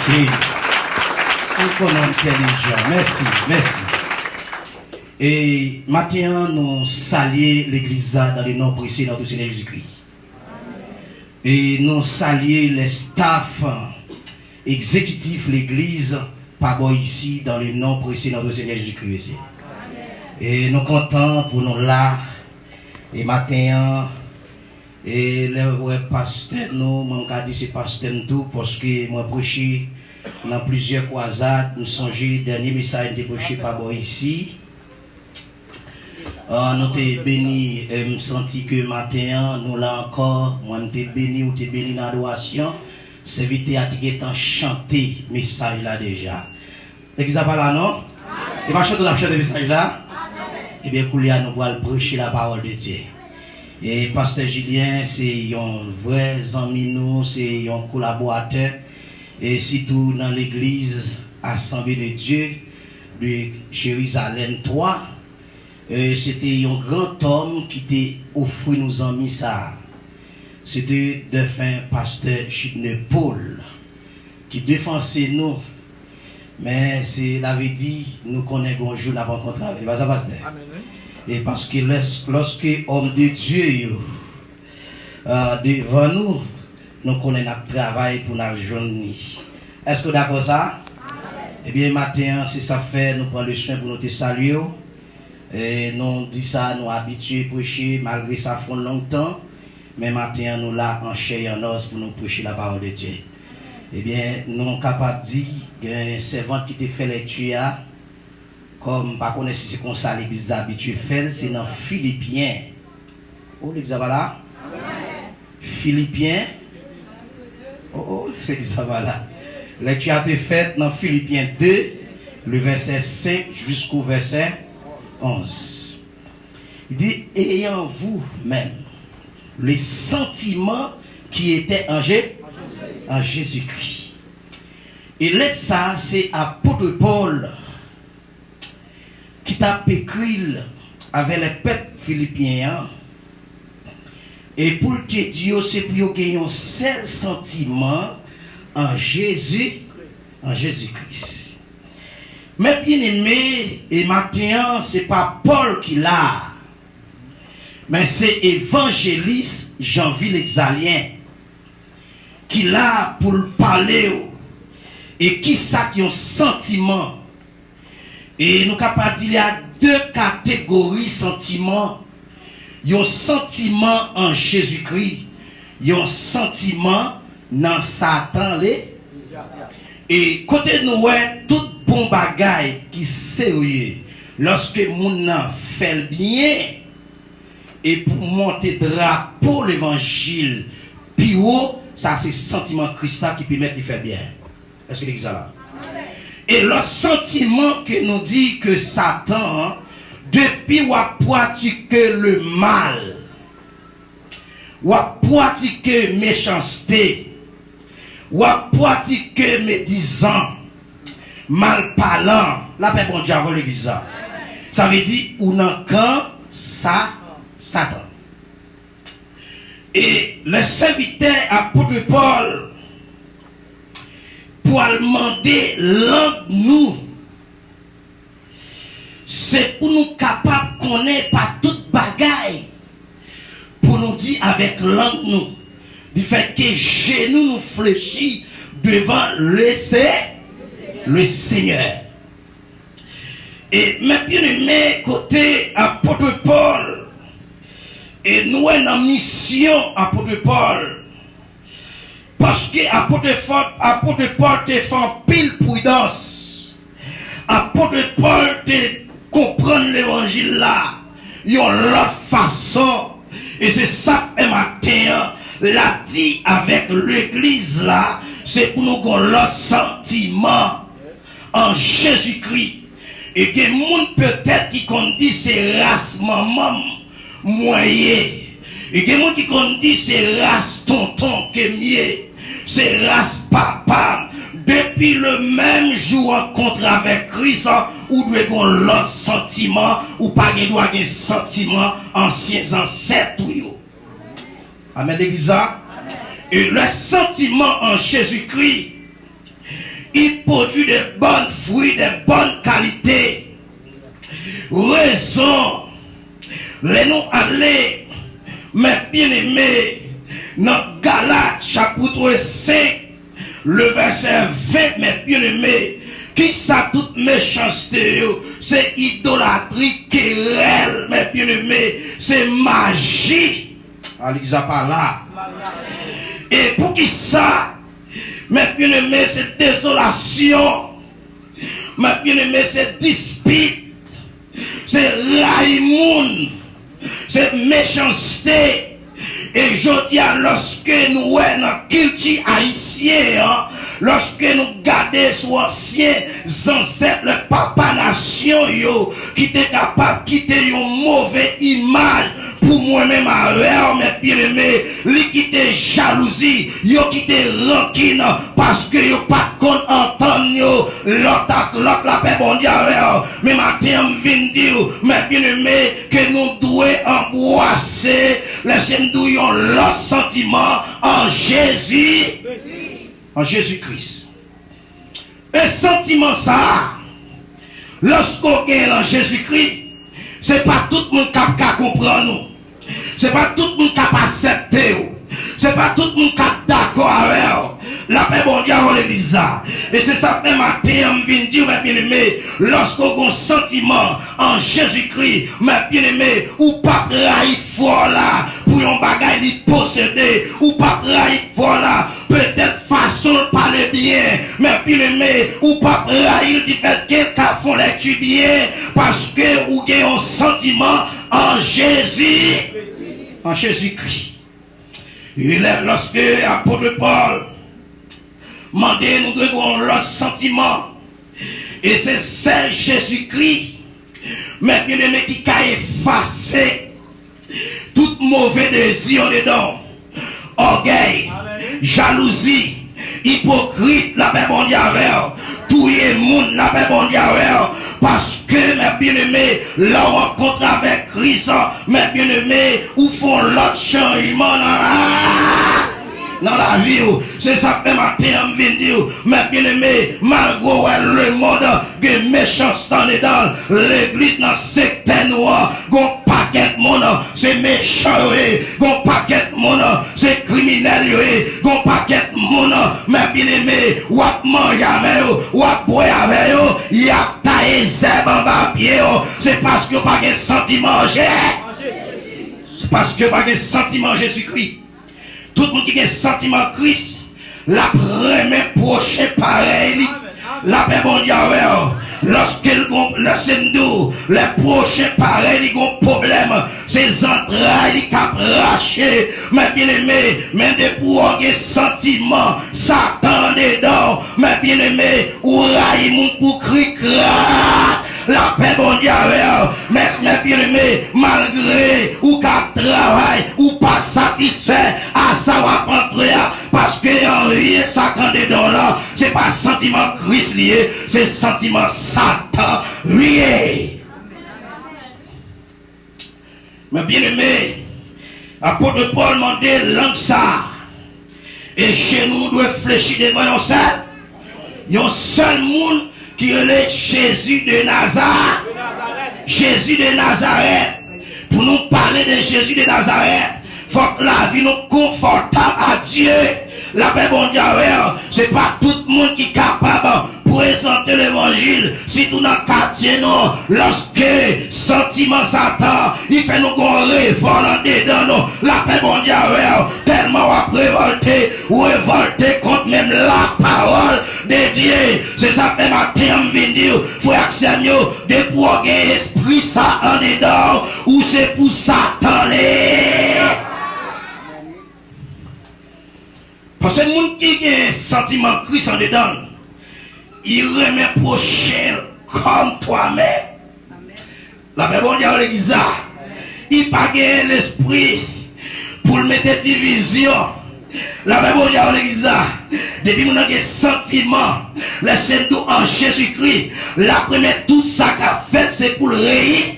Et on est intelligent. Merci, merci. Et maintenant, nous saluons l'église dans le nom précieux de notre Seigneur Jésus-Christ. Et nous saluons les staffs exécutifs de l'église par ici dans le nom précieux de notre Seigneur Jésus-Christ. Et nous comptons pour nous là. Et maintenant, et le pasteur, nous, mon cas dit c'est pasteur tout, parce que moi prêché dans plusieurs croisades, nous songeons le dernier message de prêché par ici. Nous sommes bénis, me senti que matin, nous là encore, moi nous sommes bénis ou t'es bénis dans l'adoration, c'est vite à chanter message là déjà. L'église pas là non? Et pas chanter le message là? Et bien, nous allons prêcher la parole de Dieu. Et pasteur Julien, c'est un vrai ami nous, c'est un collaborateur. Et surtout dans l'église Assemblée de Dieu de Jérusalem 3. C'était un grand homme qui t'a offert nos amis ça. C'était le défunt pasteur Chidne Paul qui défendait nous. Mais c'est l'avait dit, nous connaissons un jour nous avons rencontré avec pasteur. Et parce que lorsque homme de Dieu devant nous, nous connaissons notre travail pour nous joindre. Est-ce que d'accord ça? Eh bien, matin, si ça fait, nous prenons le soin pour nous te saluer. Et nous dit ça, nous habitués à prêcher, malgré ça font longtemps. Mais matin, nous là en chair et en os pour nous prêcher la parole de Dieu. Eh bien, nous sommes capables de dire qu'il y a un servant qui te fait les tuer. Comme, par contre, si c'est comme ça, l'église d'habitude fait, c'est dans Philippiens. Oh, l'église va là? Philippiens. Oh, c'est ça va là. Lecture a été faite dans Philippiens 2, le verset 5 jusqu'au verset 11. Il dit, ayant vous-même les sentiments qui étaient en Jésus-Christ. Et là, ça, c'est apôtre Paul qui t'a écrit avec les peuples philippiens. Et pour te dire, c'est pour qu'il y ait un seul sentiment en Jésus-Christ. Mais bien aimé, et maintenant, ce n'est pas Paul qui l'a, mais c'est évangéliste Jean-Ville Exalien qui l'a pour parler. Et qui ça qui a un sentiment? Et nous sommes capables de dire qu'il y a deux catégories de sentiments. Il y a un sentiment en Jésus-Christ. Il y a un sentiment dans Satan. Et côté nous, tout bon bagaille qui est sérieux, lorsque nous fait le bien, et pour monter drapeau l'évangile, puis ça c'est le sentiment Christ qui permet de faire bien. Est-ce que l'église est là? Et le sentiment que nous dit que Satan, depuis ou a pratiqué le mal, ou a pratiqué méchanceté, ou a pratiqué médisant, mal parlant, la paix bon Dieu avant l'église. Ça veut dire, ou non quand ça, Satan. Et le serviteur apôtre Paul, pour demander langue nous, c'est pour nous capables de connaître par toute bagaille, pour nous dire avec langue nous, du fait que genoux nous fléchit devant le Seigneur. Et mes bien-aimés, côté apôtre Paul, et nous sommes en mission apôtre Paul, parce que apôtre Paul te fait pile prudence. Apôtre Paul te comprend l'évangile là. Il y a l'autre façon. Et c'est ça et matin, l'a dit avec l'église là, c'est pour nous qu'on l'autre sentiment en Jésus-Christ. Et que monde peut-être qui qu'on dit c'est race maman moyen. Et que monde qui qu'on dit c'est race tonton que mieux. C'est race papa. Depuis le même jour rencontre avec Christ, ou doit avoir l'autre sentiment, ou pas doit avoir sentiment anciens ancêtres. Amen l'église. Et le sentiment en Jésus-Christ, il produit de bons fruits, de bonnes qualités. Raison, les nous aller, mes bien-aimés, dans Galates chapitre 5, le verset 20, mes bien-aimés, qui ça toute méchanceté, c'est idolâtrie, querelle, mes bien-aimés, c'est magie. Alisa pas là. Et pour qui ça, mes bien-aimés, c'est désolation, mes bien-aimés, c'est dispute, c'est raïmoun, c'est méchanceté. Et je dis, lorsque nous sommes dans la culture haïtienne, lorsque nous gardons sur anciens ancêtres, le papa nation, qui était capable de quitter une mauvaise image pour moi-même avec mes bien-aimés, qui quitter jalousie, qui quitter rancune, parce que yo pas compte entendre l'autre la paix mondiale. Mais matin, je viens dire, mes bien-aimés, que nous devons embrasser les l'autre sentiment en Jésus, en Jésus-Christ. Et sentiment ça, lorsqu'on gagne en Jésus-Christ, c'est pas tout le monde qui comprend nous. C'est pas tout le monde qui accepté. C'est pas tout le monde qui est d'accord avec. La paix mondiale, on est bizarre. Et c'est ça que matin, je viens dire, mes bien-aimés, lorsqu'on a un sentiment en Jésus-Christ, mes bien-aimés, ou pas raïf fort là, pour un bagage de posséder, ou pas raïf fort là, peut-être façon de parler bien, mais bien-aimés, ou pas raïf du fait quelqu'un font les bien, parce que vous avez un sentiment en Jésus, en Jésus-Christ. Et lorsque l'apôtre Paul mandé, nous devons leur sentiment. Et c'est celle Jésus-Christ, mais bien aimé, qui a effacé tout mauvais désir dedans. Orgueil, jalousie, hypocrite, la paix mondiale, tout le monde, la paix mondiale. Parce que, mes bien-aimés, la rencontre avec Christ, mes bien-aimés, où font l'autre changement dans la vie. C'est ça que matin, je viens dire, mes bien-aimés, malgré le monde, que méchanceté dans l'église, dans secte noire, gon paquet de monde, c'est méchant, gon paquet de monde, c'est criminel, gon paquet de monde, mes bien-aimés, ou à manger avec eux, ou à boire avec eux, il y a taillé zèbre en bas pied, c'est parce que pas de sentiment, c'est parce que pas de sentiment Jésus-Christ. Tout le monde qui a un sentiment Christ, la première prochaine pareil, la paix mondiale, lorsque le sendo, les prochains pareils, ils ont problème, ces entrailles qui ont raché, mais bien aimé, mais de pour un sentiment, Satan dedans, mais bien aimé, ou raïmoun pour crier, la paix mondiale, mais bien aimé, malgré ou qu'à travail, ou pas satisfait, à ça va rentrer, parce que en rien, ça quand dedans là, c'est pas sentiment Christ lié, c'est sentiment Satan lié. Mais bien aimé, l'apôtre Paul demandait langue ça, et chez nous, nous devons fléchir devant un seul monde qui est Jésus de Nazareth. Jésus de Nazareth. Pour nous parler de Jésus de Nazareth, il faut que la vie nous confortable à Dieu. La paix mondiale, c'est pas tout le monde qui est capable de présenter l'évangile. Si tout dans le quartier, non, lorsque sentiment Satan, il fait nous révolter dedans, la paix mondiale, tellement à révolter contre même la parole de Dieu. C'est ça que matin, je viens dire, frère Samuel, de pour un esprit ça en dedans, ou c'est pour Satan les. Parce que les gens qui ont un sentiment Christ en dedans, ils remettent prochain comme toi-même. La Bible dit à l'église, il n'a pas l'esprit pour mettre division. La Bible dit à l'église, depuis que nous avons des sentiments, les sentiments en Jésus-Christ, la première, tout ça qu'a fait, c'est pour réussir.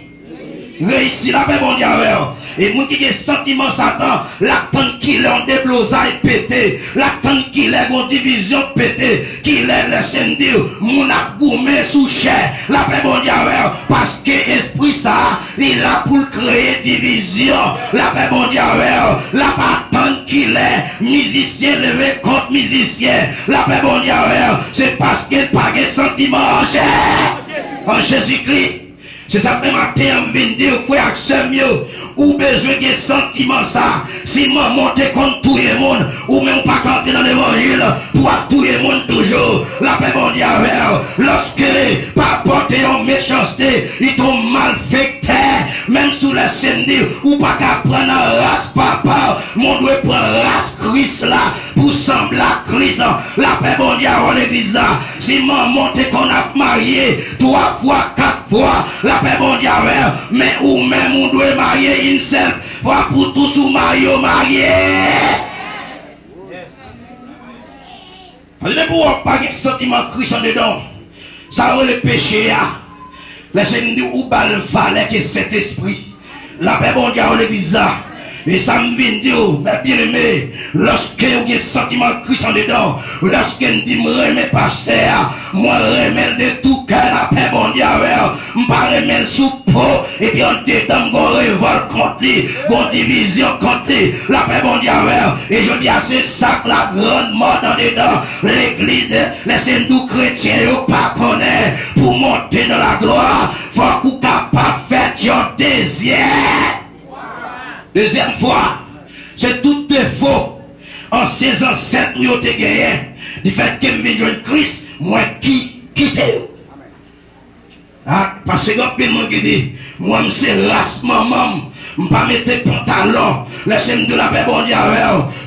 La Bible dit à Et moun qui a sentiment Satan, l'attente qu'il est en déblosaille pété, l'attente qu'il est en division pété, qu'il est laissé dire, moun a goumé sous chair, la paix bon Dieu, parce que esprit ça, il a pour créer division, la paix bon Dieu, la attente qu'il est, musicien levé contre musicien, la paix bon Dieu, c'est parce qu'il n'a pas de sentiment en Jésus-Christ. C'est ça fait matin, on vient dire, frère, c'est mieux. Ou besoin de sentiment ça. Si maman monte contre tout le monde, ou même pas camper dans l'évangile, pour tout le monde toujours. La paix bon Dieu, lorsque pas porter en méchanceté, ils t'ont mal fait même sous la scène, ou pas qu'à prendre la race papa, mon doit prendre race Christ là, pour sembler à Christ. La paix bon Dieu, on l'église là. Si maman monte qu'on a marié 3 fois, 4 fois, la paix bon Dieu, mais ou même on doit marier une seule fois pour tous ou marier. Parce que pour pas de sentiment Christ en dedans, ça va le péché. Laissez-nous dire où bal fallait que cet esprit, la paix bon Dieu, on l'église là. Et ça me vient dire, mes bien-aimés, lorsque vous avez un sentiment Christ en dedans, lorsque vous dites, je remets pasteur, moi remets de tout cœur la paix bon Dieu, je ne remets sous peau, et puis en dedans, on révolte contre lui, on division contre lui, la paix bon Dieu, et je dis à ce sac, la grande mort en dedans, l'église, les nous chrétiens, ils pas connaître, pour monter dans la gloire, il faut qu'on capable de faire un désir. Deuxième fois, c'est tout défaut. En ses ancêtres, ils ont gagné. Du fait que je viens de Christ, moi qui quitte. Ah, parce que il y a monde qui dit, moi, c'est race maman. Je ne vais pas mettre pantalon, laissez-moi de la paix bon Dieu,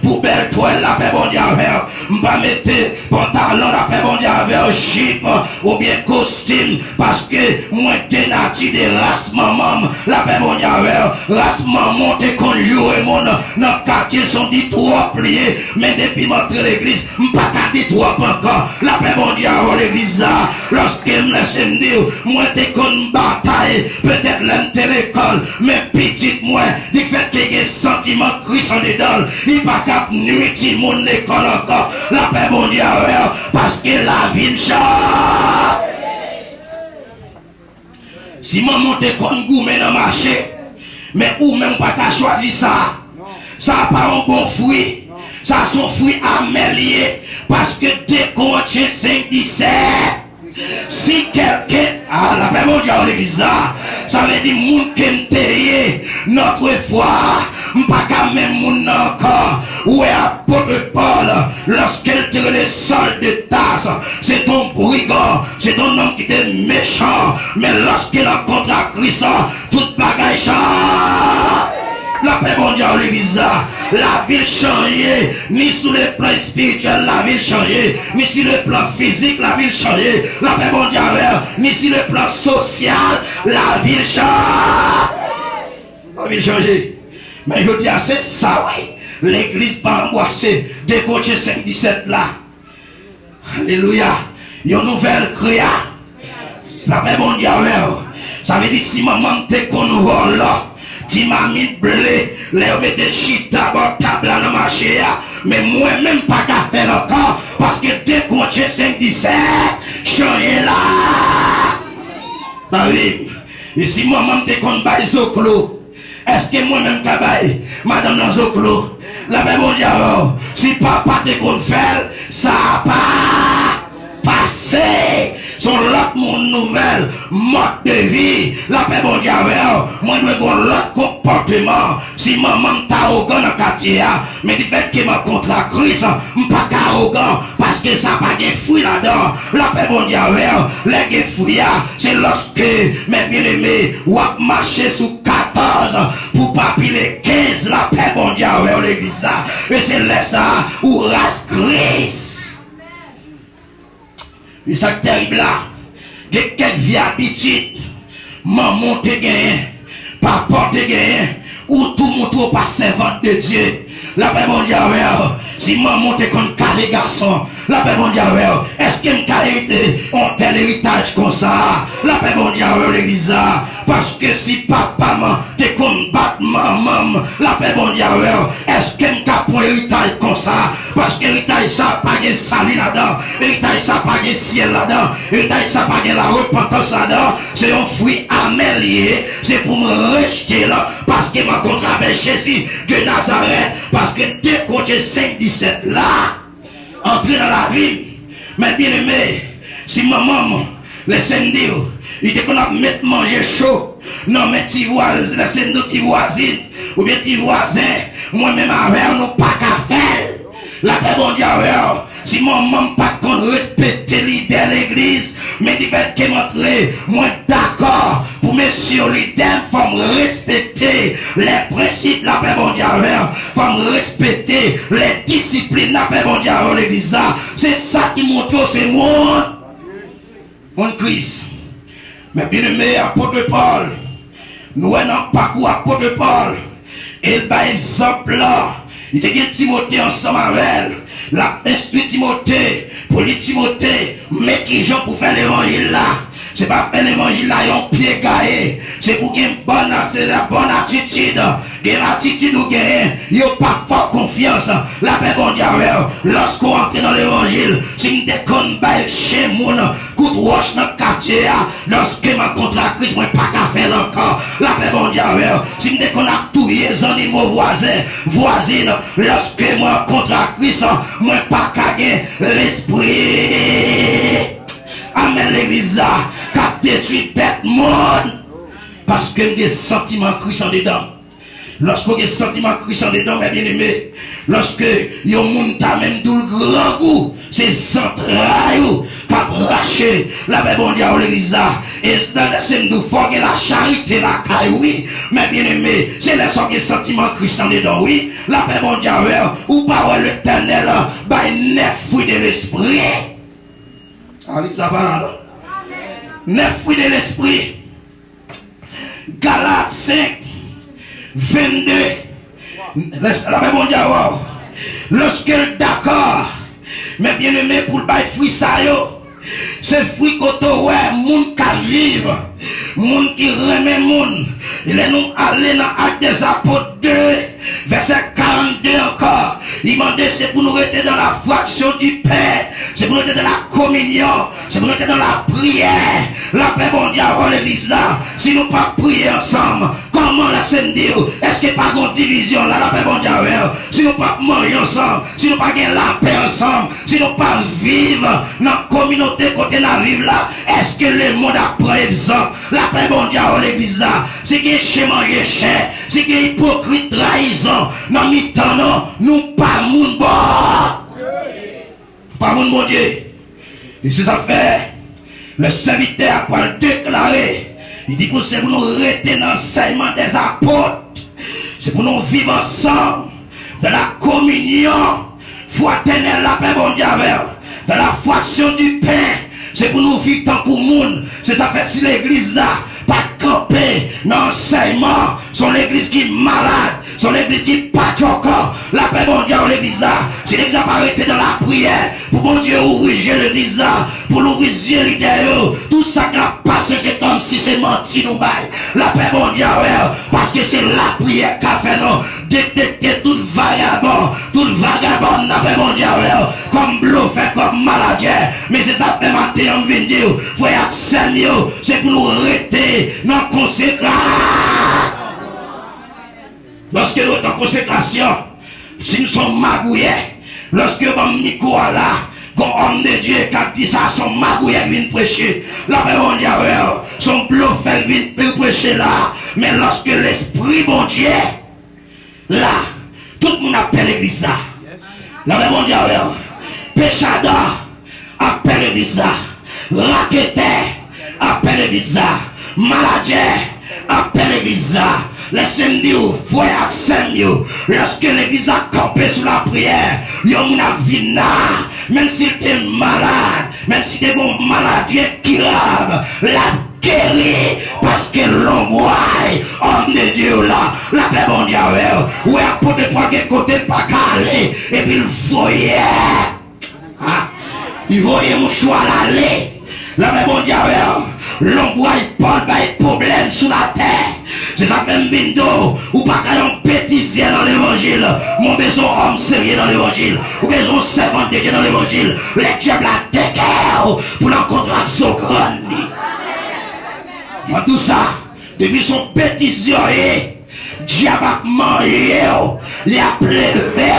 pour belle toile, la paix bon Dieu, je ne vais pas mettre pantalon, la paix bon Dieu, chip, ou bien costume, parce que moi, t'es nature de race maman, la paix bon Dieu, race maman, t'es conjuré, mon, dans le quartier, sont dit trop pliés, mais depuis m'entrer l'église, je ne vais pas dire trop encore, la paix bon Dieu, l'église, lorsque je me laisse me dire, moi, t'es qu'on bataille, peut-être l'aimer l'école, mais petit, moi, du fait qu'il y a un sentiment Christ en dedans, il n'est pas capable de nuire mon école encore, la paix bon Dieu, parce que la vie change. Si maman te kon goumé dans le marché, mais ou même pas qu'à choisir ça, ça n'a pas un bon fruit, ça a son fruit amélioré, parce que dès qu'on tient 5-17, si quelqu'un a la paix bon Dieu en l'église, ça veut dire moun qui m'teye notre foi, pas qu'à même moun encore, ou est apôtre Paul, lorsqu'elle tire les soldes de tasse, c'est ton brigand, c'est ton homme qui était méchant, mais lorsqu'il rencontre à Christ, toute bagaille change. La paix bon Dieu en l'église, la ville change, ni sur le plan spirituel, la ville change, ni sur le plan physique, la ville change, la paix bon Dieu, ni sur le plan social, la ville change. La ville change. Mais je dis à c'est ça, oui. L'église pas embrassée, décoché 5-17 là. Alléluia. Il y a une nouvelle créa. La paix bon Dieu, ça veut dire si maman te qu'on vole là. Si m'a mis blé, les mettez chita, table dans le marché, mais moi-même pas qu'à faire encore, parce que dès qu'on tient 5-17, changez là. Ah oui, et si maman te qu'on baille Zoclo, est-ce que moi-même qu'à baille, madame dans Zoclo, la même on dit alors, si papa te qu'on fait, ça n'a pas passé. Son l'autre monde nouvelle, mode de vie, la paix bon Dieu, moi je veux l'autre comportement. Si maman t'a arrogant dans le quartier, mais du fait que m'a contre la crise, pas arrogant, parce que ça n'a pas de fruits là-dedans. La paix bon Dieu, les fruits, c'est lorsque, mes bien-aimés, ou à marcher sous 14, pour pas piler 15, la paix bon Dieu, l'église, et c'est là ça, ou race Christ. Et ça terrible là, que quelques vie habitude, maman te gagne, papa te gagne, ou tout le monde pas servante de Dieu. La paix bon Dieu, si maman te compte les garçons, la paix bon Dieu, est-ce est-ce que m'a hérité un tel héritage comme ça? La paix bon Dieu l'église. Parce que si papa t'es comme battre maman, la paix bon Dieu, est-ce que m'a pour héritage comme ça? Parce que héritage ça pas de salut là-dedans, héritage ça pas de ciel là-dedans, héritage ça pas de la repentance là-dedans. C'est un fruit amélioré, c'est pour me rejeter là, parce que m'a contre avec Jésus de Nazareth, parce que dès qu'on est 5-17 là, entrer dans la vie, mais bien aimé, si maman, laissez-moi dire, il était qu'on a mettre manger chaud, non mais petits voisins, laissez-nous petits voisines, ou bien petits voisins, moi-même avec nous pas qu'à faire. La paix bon Dieu, si mon maman pas qu'on respecte l'idée de l'église, mais du fait qu'elle m'entre, moi d'accord, pour messieurs leaders, faut me respecter les principes de la paix bon Dieu, faut me respecter les disciplines de la paix bon Dieu, l'église. C'est ça qui montre, c'est mon Christ. Mais bien aimé, apôtre Paul, nous avons parcours apôtre Paul, et il bat exemple là. Il était Timothée ensemble avec elle. La instruit Timothée, pour les Timothée, mais qui gens pour faire l'évangile là. C'est pas faire l'évangile là, ils ont pied gaillé. C'est pour qu'il y ait la bonne attitude. Qu'il y ait l'attitude ou qu'il y ait pas fort confiance. La paix bon Dieu, lorsqu'on entre dans l'évangile, si me déconne pas chez mon coup de roche dans le quartier, lorsque ma contre la Christ, moi pas qu'à faire encore. La paix bon Dieu, si me déconne à tous les animaux voisins, voisines, lorsque moi contre la Christ, moi pas qu'à gagner l'esprit. Amen l'église qui a détruit bête monde. Parce que des sentiments Christ en dedans. Lorsque des sentiments Christ en dedans, mes bien-aimés, lorsque il y a un monde qui a même d'où le grand goût, c'est central qui a raché la paix bon Dieu à l'église. Et dans le sème d'où faut que la charité la caille, oui, mes bien-aimés, c'est les sentiments Christ en dedans, oui, la paix bon Dieu, ou parole l'éternel, bah, 9 fruits de l'esprit. Allez, ça va là. 9 fruits de l'esprit. Galates 5, 22. La paix mondiale. Lorsque d'accord, mais bien aimé pour le bail fruit ça yo. C'est fruit koto ouais, moun qui vivre, moun qui remet moun. Il est nous allé dans Actes des Apôtres 2, verset 42 encore. Il m'a dit c'est pour nous rester dans la fraction du pain, c'est pour nous rester dans la communion, c'est pour nous rester dans la prière. La paix bon Dieu avant l'église, si nous pas prier ensemble, comment la scène dit, est-ce qu'il n'y a pas de division là, la paix bon Dieu, si nous pas manger ensemble, si nous pas gagner la paix ensemble, si nous pas vivre dans la communauté côté la vivre là, est-ce que le monde a pris exemple, la paix bon Dieu avant l'église, c'est qu'il y a chez manger cher, c'est qu'il y a hypocrite trahison, dans mi-temps non, nous pas moun bon. Pas moun bon Dieu. Et c'est ça fait. Le serviteur a pas déclaré. Il dit que c'est pour nous rester dans l'enseignement des apôtres. C'est pour nous vivre ensemble. Dans la communion. Foi éternelle, la paix bon Dieu. Dans la fraction du pain. C'est pour nous vivre tant que monde. C'est ça fait si l'église là. Pas camper dans l'enseignement. Son l'église qui est malade. Son l'église qui n'est pas encore. La paix bon Dieu l'église. Si l'église n'a pas arrêté dans la prière. Pour bon Dieu ouvrir l'église. Pour l'ouvrir l'idée. Tout ça qui a passé c'est comme si c'est menti nous bail. La paix bon Dieu. Parce que c'est la prière qu'a fait nous. Détecter tout vagabond. Tout vagabond la paix bon Dieu. Comme bluffé, comme maladie. Mais c'est ça fait matin on vient dire. Frère Samuel. C'est pour nous arrêter dans la consécration. Lorsque nous sommes en consécration, si nous sommes magouillés, lorsque nous micro là, quand homme de Dieu qui a dit ça, son magouillé vient prêcher, la paix bon Dieu, son bluffé vient prêcher là, mais lorsque l'esprit bon Dieu, là, tout le monde appelle l'église là, la paix bon Dieu, péchador appelle l'église là, raqueteur appelle l'église là, maladie appelle l'église là. Laissez-moi dire, frère Samuel, lorsque l'église a campé sous la prière, il y a une vie là, même s'il était malade, même s'il était une maladie incurable, la guéri, parce que l'ombre, homme de Dieu là, la paix bon Dieu, où est apôtre de trois côté pas calé, et puis le foyer. Il voyait mon choix à l'aller. La paix mondiale, l'ombre il porte des problèmes sous la terre. C'est ça fait bindo, ou pas qu'un bêtisier dans l'évangile. Mon besoin homme sérieux dans l'évangile. Ou besoin servant de Dieu dans l'évangile. Les diables la décaire pour la contraction grande. Moi tout ça, depuis son bêtisier, diable a mangé, il a pleuré.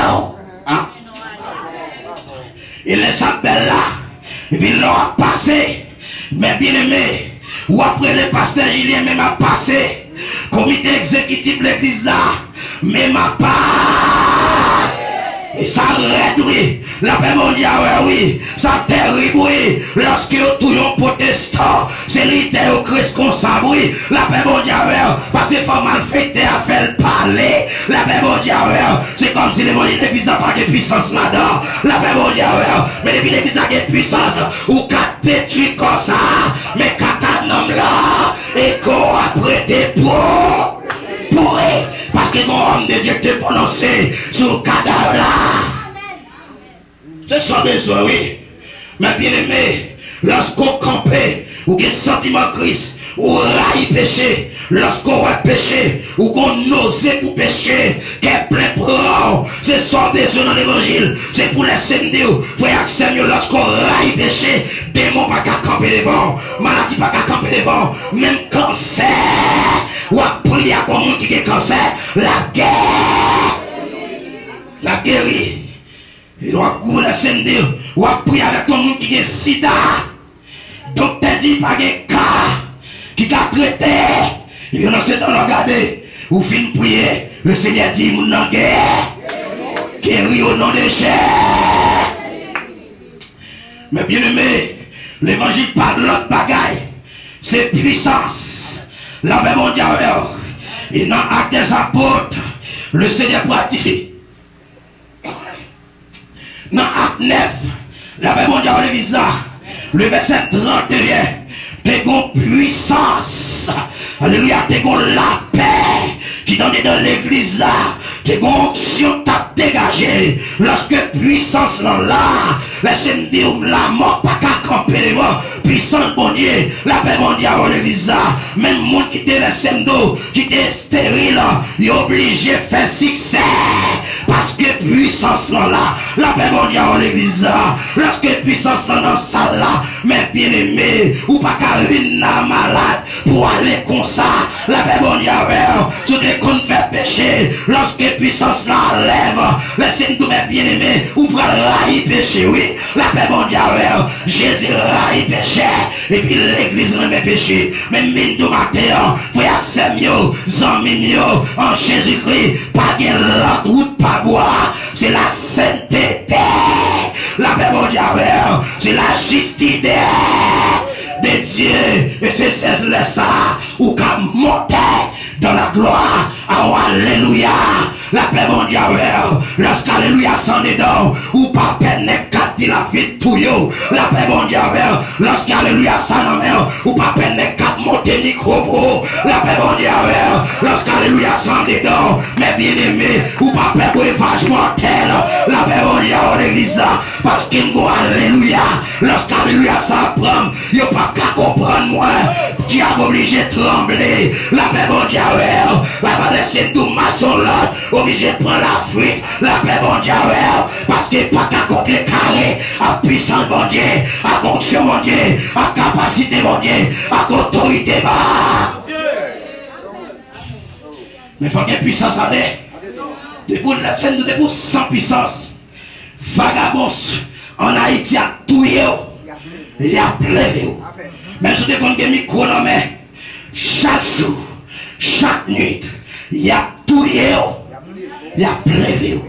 Il laisse sa belle là. Et puis l'on a passé. Mais bien aimé, ou après le pasteur Julien même a passé. Comité exécutif l'église là, même a pas. Et ça réduit la paix mondiale, oui. Ça terrible, oui. Lorsque tout un protestant, c'est l'idée au Christ qu'on s'abouille. La paix mondiale, parce que faut mal fêter à faire parler. La paix mondiale, c'est comme si l'église n'a pas de puissance là-dedans. La paix mondiale, mais depuis l'église a de puissance, ou qu'à détruire comme ça, mais qu'à un homme là, et qu'on a prêté pour. Parce que mon homme de Dieu te prononcé sur le cadavre là. C'est ça besoin, oui. Mais bien aimé, lorsqu'on campait, ou qu'il y a sentiment Christ, ou raille péché, lorsqu'on a péché, ou qu'on osait pour pécher, qu'est plein prend, c'est ça besoin dans l'évangile. C'est pour les SMD, frère Seigneur, lorsqu'on raille péché, démon pas qu'à camper devant, maladie pas qu'à camper devant, même cancer. Ou à prier à comment qui est cancer, la guerre. La guérir. Il doit courir la scène de ou à prier avec ton monde qui est sida. Docteur dit pas de cas qui a traité. Il vient dans ce temps regarder. Ou fin prier. Le Seigneur dit mon en guerre. Guérir au nom de Jésus. Mais bien aimé, l'évangile parle de l'autre bagaille. C'est puissance. La paix mondiale, et dans l'acte des apôtres, le Seigneur pratique. Dans l'acte 9, la paix mondiale, le verset 31, t'es une puissance. Alléluia, t'es la paix qui donne dans l'église là. T'es une onction t'a dégagé. Lorsque puissance là, laissez-moi dire la mort pas qu'à camper les morts. Puissance bon Dieu, la paix mondiale dans l'église là. Même monde qui était laissé d'eau, qui était stérile, il est obligé de faire succès. Parce que puissance là, la paix mondiale dans l'église là. Lorsque puissance là dans la salle là, mais bien aimé, ou pas qu'à venir malade pour aller comme ça. La paix mondiale, tu te comptes faire péché. Lorsque puissance là lève, laissez-nous bien aimé, ou pour railler péché, oui. La paix mondiale, Jésus raille péché. Et puis l'église remet péché. Mais mine de matin, frère Samuel, Zamimio, en Jésus-Christ, pas de l'autre route, pas boire. C'est la sainteté. La paix mondiale, c'est la justice de Dieu. Et c'est ça ou qu'à monter dans la gloire. Oh, alléluia. La paix mondiale, lorsqu'alléluia s'en est dans, ou pas peine qu'à dire la vie de tout yo. La paix mondiale, lorsqu'alléluia s'en est, ou pas peine qu'à monter micro. La paix mondiale, lorsqu'alléluia s'en est dans, mais bien aimé, ou pas peine pour évage mortel. La paix mondiale, l'église, parce qu'il go alléluia, lorsqu'alléluia s'en prend, yo pas qu'à comprendre moi, qui a obligé de trembler. La paix mondiale, la paix laisser tout maçon là, obligé de prendre l'Afrique, la paix mondiale, parce qu'il pas qu'à contre carré, à puissance mon Dieu, à fonction mon Dieu, à capacité mon Dieu, à autorité bas. Mais il faut qu'il y ait puissance à l'air. Depuis la scène de debout sans puissance, vagabond en Haïti a tout il a pleuré. Même si tu as un micro dans main, chaque jour, chaque nuit, il a tout il a pleuré.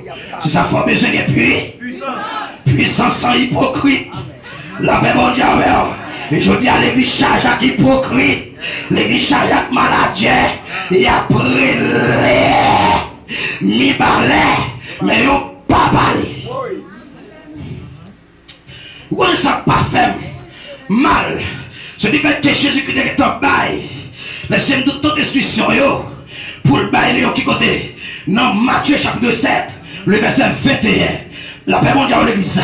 C'est ça, il faut besoin de puissance sans hypocrite. La paix mondiale, et je dis à l'église chargée à hypocrite, l'église chargée à maladie, il a brûlé, mi balai, mais il n'a pas balé. Pourquoi ça pas fait mal? Ce qui fait que Jésus-Christ est en bail. Laissez-nous toute instruction pour le bail qui côté. Dans Matthieu chapitre 7, le verset 21. La paix mondiale l'église.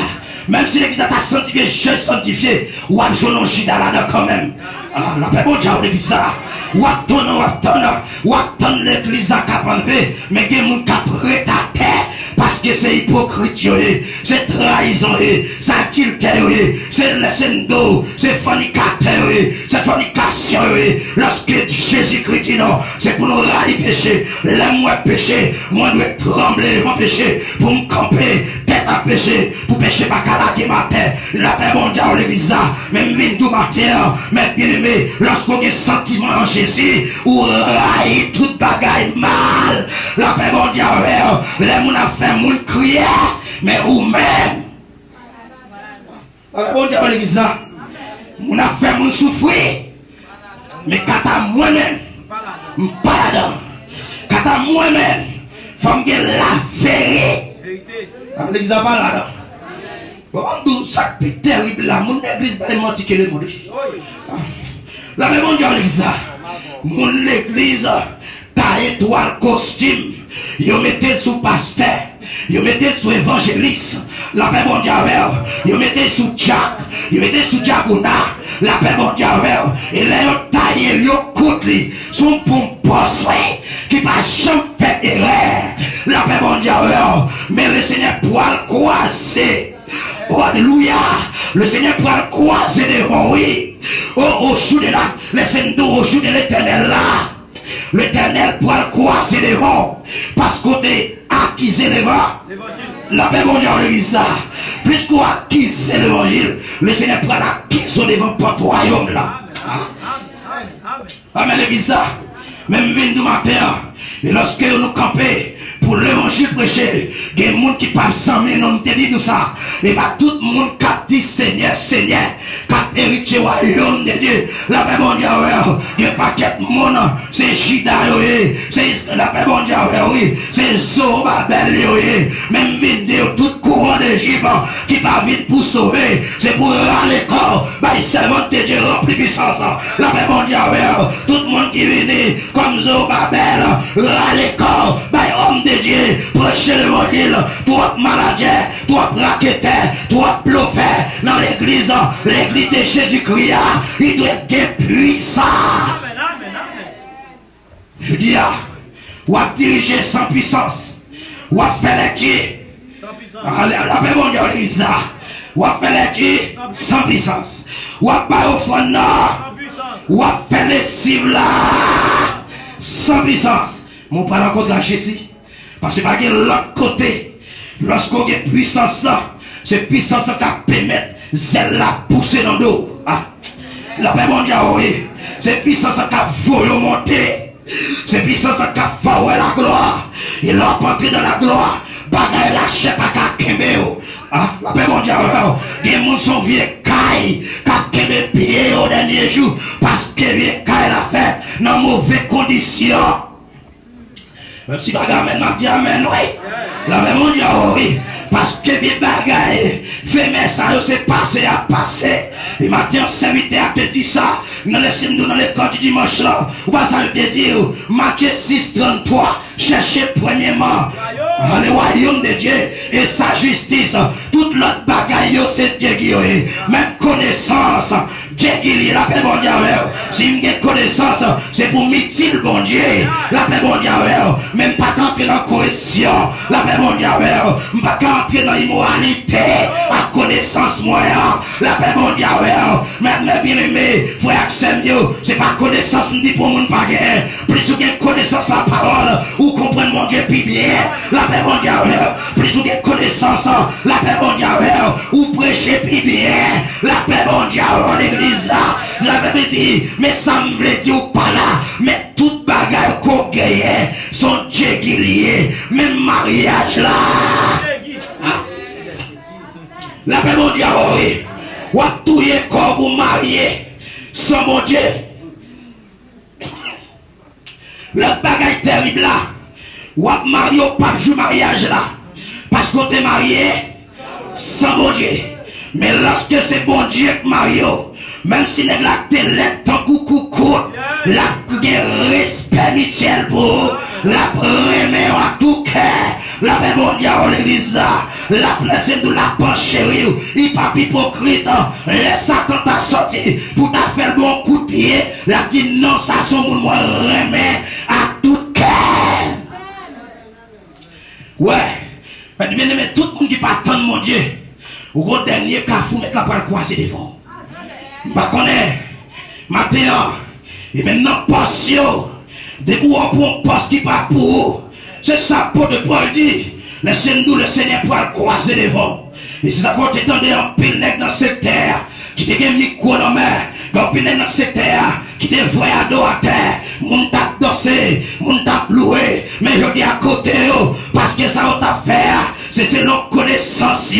Même si l'église t'a sanctifié, j'ai sanctifié, ou à jouer non chida là quand même. La paix bon Dieu l'église ça. Ou attendre l'église à cap enlevé, mais il y a des gens qui prêtent à terre. Parce que c'est hypocrite, c'est trahison, c'est adultère, c'est lesendo, c'est fornicateur, c'est fornication. Lorsque Jésus-Christ dit non, c'est pour nous railler péché. L'aime-moi péché, moi je dois trembler mon péché pour me camper, tête à péché, pour pécher pas qu'à la ma tête. La paix mondiale, l'église, même vine tout matin, mais bien aimé, lorsqu'on a sentiment en Jésus, ou raille toute bagaille mal, la paix mondiale, les gens ont fait moun crier, mais ou même. La paix mondiale, l'église, on a fait moun souffrir, mais quand à moi-même, pas là-dedans, quand à moi-même, faut me la vérité. L'église pas là-dedans. Bon, ça plus terrible là, mon église pas menti que le monde. La même mondiale l'église, mon église, ta étoile costume, yo mettez sous pasteur, yo mettez sous évangéliste, la paix mondiale, yo mettez sous Jack, yo mettez sous Diagona, la paix mondiale, et là yo taillé, yo coûte li, son pompos, qui va jamais faire erreur, la paix mondiale, mais le Seigneur poil croisé. Oh, alléluia. Le Seigneur pourra le croiser devant, oui. Oh, au jour de là, laissez-nous au jour de l'éternel là. L'éternel pourra le croiser devant. Parce qu'on t'est acquisé devant. La paix mondiale de ça. Plus qu'on a acquisé l'évangile, le Seigneur pourra l'acquiser devant votre royaume là. Amen, l'église. Même vin du matin. Et lorsque nous campons pour l'évangile prêché, il y a des gens qui parlent sans mille, on te dit tout ça. Et pas tout le monde qui dit Seigneur, Seigneur, qui a hérité le royaume de Dieu. La paix mondiale, il y a pas de monde, c'est Jida, c'est la paix mondiale, oui, c'est Zorobabel, même vin tout courant d'Égypte qui va vite pour sauver, c'est pour râler corps, il seulement de Dieu rempli puissance. La paix mondiale, tout le monde qui vient comme Zorobabel, râler corps, homme de Dieu, prêcher l'évangile, toi maladie, toi braqueteur, toi bluffeur, dans l'église de Jésus-Christ, il doit être puissance. Je dis, ou à diriger sans puissance, ou à faire les dieux, la paix mondiale, ou à faire les dieux sans puissance, ou à pas au fond, ou à faire les cibles sans puissance. Mon pas rencontre à Jésus. Parce que par l'autre côté, lorsqu'on a puissance là, c'est puissance qui permet de la pousser dans l'eau. La paix mondiale, oui. C'est puissance qui a monter. C'est puissance qui a fait la gloire. Et là, entrer dans la gloire, bagaille la chèpe à Kembeo. La paix mondiale, les gens sont vieux cailles, qui a Kembé pied au dernier jour, parce que vieux cailles l'a fait dans mauvaises conditions. Même si bagarre m'a dit amen, oui. La même on dit oui. Parce que les bagailles, fait mais ça, c'est passé à passer. Et maintenant, serviteur à te dire ça. Nous laissons-nous dans l'école du dimanche là. Ou pas ça te dire, Matthieu 6, 33. Cherchez premièrement le royaume de Dieu et sa justice. Toute l'autre bagaille, c'est Dieu qui est. Même connaissance, Dieu qui est la paix mondiale. Si j'ai connaissance, c'est pour m'utile le bon Dieu. La paix mondiale, même pas qu'entrer dans la corruption. La paix mondiale, pas qu'entrer dans l'immoralité. À connaissance moyen. La paix mondiale, même bien aimé, frère Axemio, c'est pas connaissance ni pour mon bagage. Plus vous avez connaissance la parole, ou comprendre mon Dieu plus bien. La paix mondiale, plus vous avez connaissance, la paix mondiale, ou prêcher plus bien. La paix mondiale en l'église, la paix dit, mais ça me veut dire pas là, mais toute bagarre qu'on gagne, son Dieu qui lié, même mariage là. La paix mondiale, oui. Ou à tout les corps pour marier, sans mon Dieu. Le bagaille terrible là, ou à marier au pape du mariage là, parce qu'on t'est marié sans bon Dieu. Mais lorsque c'est bon Dieu qui marie, même si les la télé tant coucou, la respect mutuel pour la première à tout cœur, la paix mondiale en l'église, la place de la pencherie, il pas hypocrite, laisse Satan t'a sorti pour t'a faire le bon coup de pied, la dit non, ça son monde moi remet à tout cœur. Ouais, bien aimé, tout le monde qui pas attendre mon Dieu, ou au dernier cas, vous mettre la poêle croisée devant. Je connais, maintenant, et maintenant, passion, des pour un poste qui pas pour. C'est ça pour de Paul dit. Laissez-nous le Seigneur pour le croiser devant. Et si ça faut t'étendre en pile nègre dans cette terre, qui te gagne micro dans la main, dans pile nègre dans cette terre, qui te voit à dos à terre, moun t'a dansé, moun t'a loué, mais je dis à côté, parce que ça va t'a faire, c'est selon connaissance,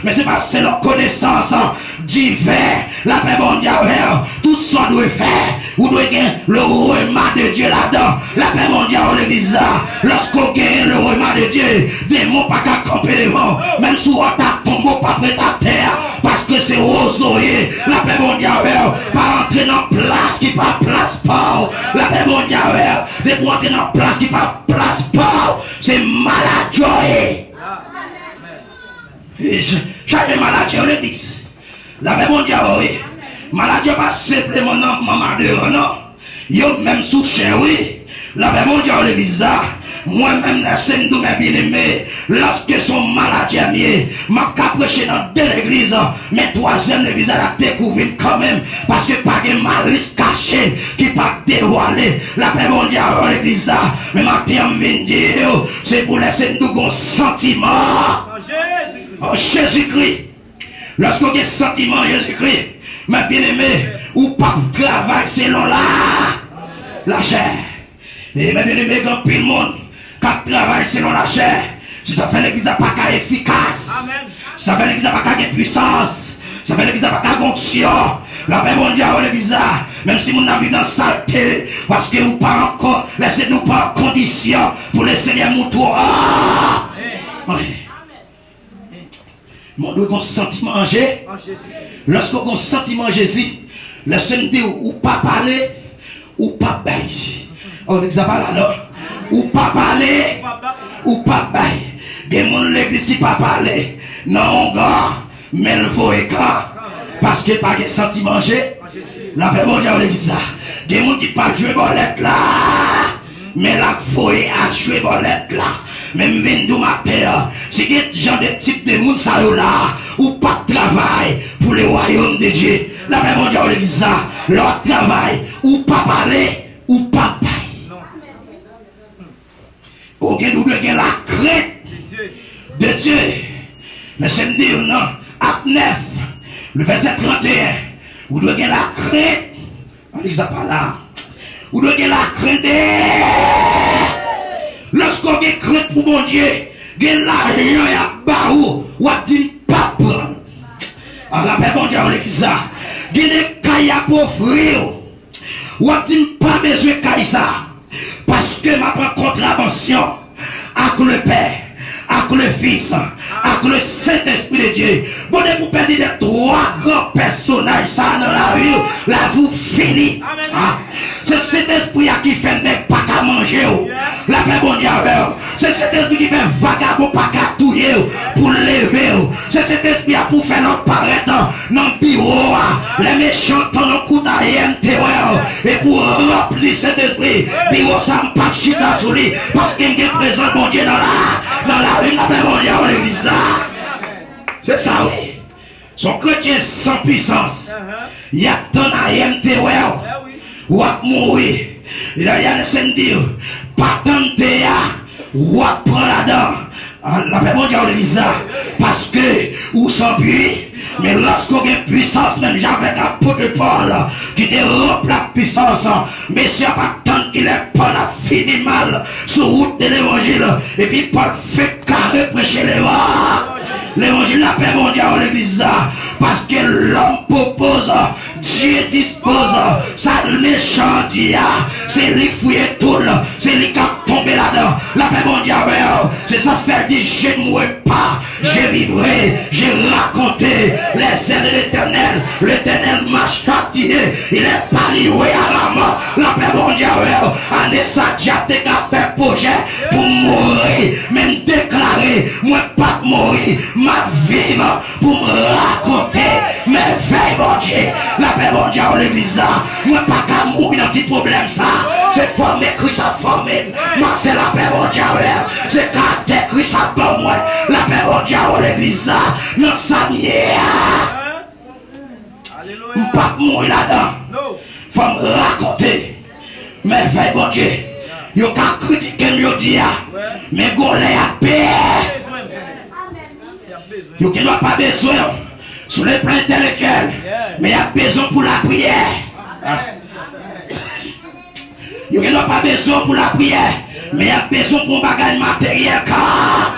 mais c'est pas selon connaissance divers, la paix mondiale, tout ça doit faire, vous devez gagner le remas de Dieu là-dedans, la paix mondiale, l'église là, lorsqu'on gagne le remas de Dieu, des mots pas qu'à camper devant, même si on t'a tombé pas près ta terre, parce que c'est rosoyer, la paix mondiale, pas entrer dans place qui pas place pas, la paix mondiale, de pour entrer dans place qui pas place pas, c'est maladie. Chaque maladie, on le dit. La paix mondiale, oui. Maladie pas simplement non, maman de non. Yo même sous cher, oui. La paix mondiale, on le dit ça. Moi-même, la scène de mes bien-aimés, lorsque son maladie a mis, m'a caprêché dans deux églises, mais troisième église a découvert quand même, parce que pas de malice caché qui pas dévoilé la paix mondiale dans l'église, mais maintenant, je viens dire, c'est pour laisser nous un sentiment en Jésus-Christ. Lorsqu'on a un sentiment en Jésus-Christ, mes bien-aimés, ou pas travail selon la chair. Et mes bien-aimés, quand tout le monde, quand travaille selon la chair, si ça fait l'église n'a pas qu'à efficace, si ça fait l'église n'a pas qu'à puissance, ça fait l'église n'a pas qu'à onction, la paix mondiale dans l'église, même si nous n'avons dans saleté, parce que vous pas encore, laissez-nous pas en condition pour le Seigneur mouton. Mon doit un sentiment en Jésus. Lorsqu'on a un sentiment en Jésus, le Seigneur dit ou pas parler, ou pas bailler. On examine alors. Ou pas parler, ou pas bailler. Des gens de l'église qui pas parler. Non, gars, mais le faut écart. Parce que pas de sentiment manger. La paix mondiale de l'église. Des gens qui pas jouer bolette là. Mais la foyer a joué bolette là. Même 22 matin, c'est des gens de type de monde ça là. Ou pas de travail pour le royaume de Dieu. La paix mondiale de l'église. Leur travail, ou pas parler, ou pas bailler. Ou bien nous devons la crainte de Dieu. Mais c'est me dire non, acte 9, le verset 31, vous devez la crainte. On dit ça par là. Vous devez la crainte. Lorsqu'on a crainte pour mon Dieu, il y a l'argent à barreau, ou à dire pas prendre. Alors la paix mondiale, on dit ça. Il y a des cailles pour offrir, ou à dire pas besoin de cailles ça. Parce que ma prend contravention avec le Père, avec le Fils, avec le Saint-Esprit de Dieu. Bon, vous perdez les trois grands personnages ça dans la rue, là vous finissez. C'est cet esprit qui fait mec pas qu'à manger. La paix mondiale. C'est cet esprit qui fait vagabond pas qu'à touiller pour lever. C'est cet esprit pour faire notre paraître dans le bureau. Les méchants dans nos coups d'IMT. Et pour remplir cet esprit, bureau ça me pas chita sur lui. Parce qu'il y a présent mon Dieu dans la rue, la paix mondiale, l'église. C'est ça, oui. Son chrétien sans puissance. Il y a tant d'IMT. Ou à mourir. Il y a le Seigneur. Pas tant de ou à prendre là-dedans. La paix mondiale de l'église. Parce que, ou sans but, mais lorsqu'on a puissance, même j'avais l'apôtre Paul, qui te remplit la puissance, mais si on pas tant qu'il est Paul a fini mal sur route de l'évangile, et puis Paul fait carré prêcher l'évangile de la paix mondiale de l'église. Parce que l'homme propose, Dieu dispose, ça méchant Dieu, c'est lui fouiller tout, c'est lui qui a tombé là-dedans. La paix mondiale, c'est ça faire dire je ne mourrai pas, je vivrai, j'ai raconté les ailes de l'éternel, l'éternel m'a châtié, il est pas livré à la mort. La paix mondiale, Anessa Diaté a fait projet pour mourir, même déclarer moi pas mourir, ma vivre pour me raconter mes veilles, mon Dieu. La paix, mon Dieu, l'église là, moi pas qu'à mourir dans petit problème ça. C'est formé, Christ a formé. Moi c'est la paix, mon Dieu, c'est caractère Christ a bon moi. La paix, mon Dieu, l'église là, dans sa mière. Je ne peux pas mourir là-dedans. Il faut me raconter mes veilles, mon Dieu. Il y a qu'à critiquer me dire, mais on a paix. Il n'y a pas besoin sur le plan intellectuel, mais il y a besoin pour la prière. Il n'y a pas besoin pour la prière, mais il y a besoin pour un bagage matériel. Car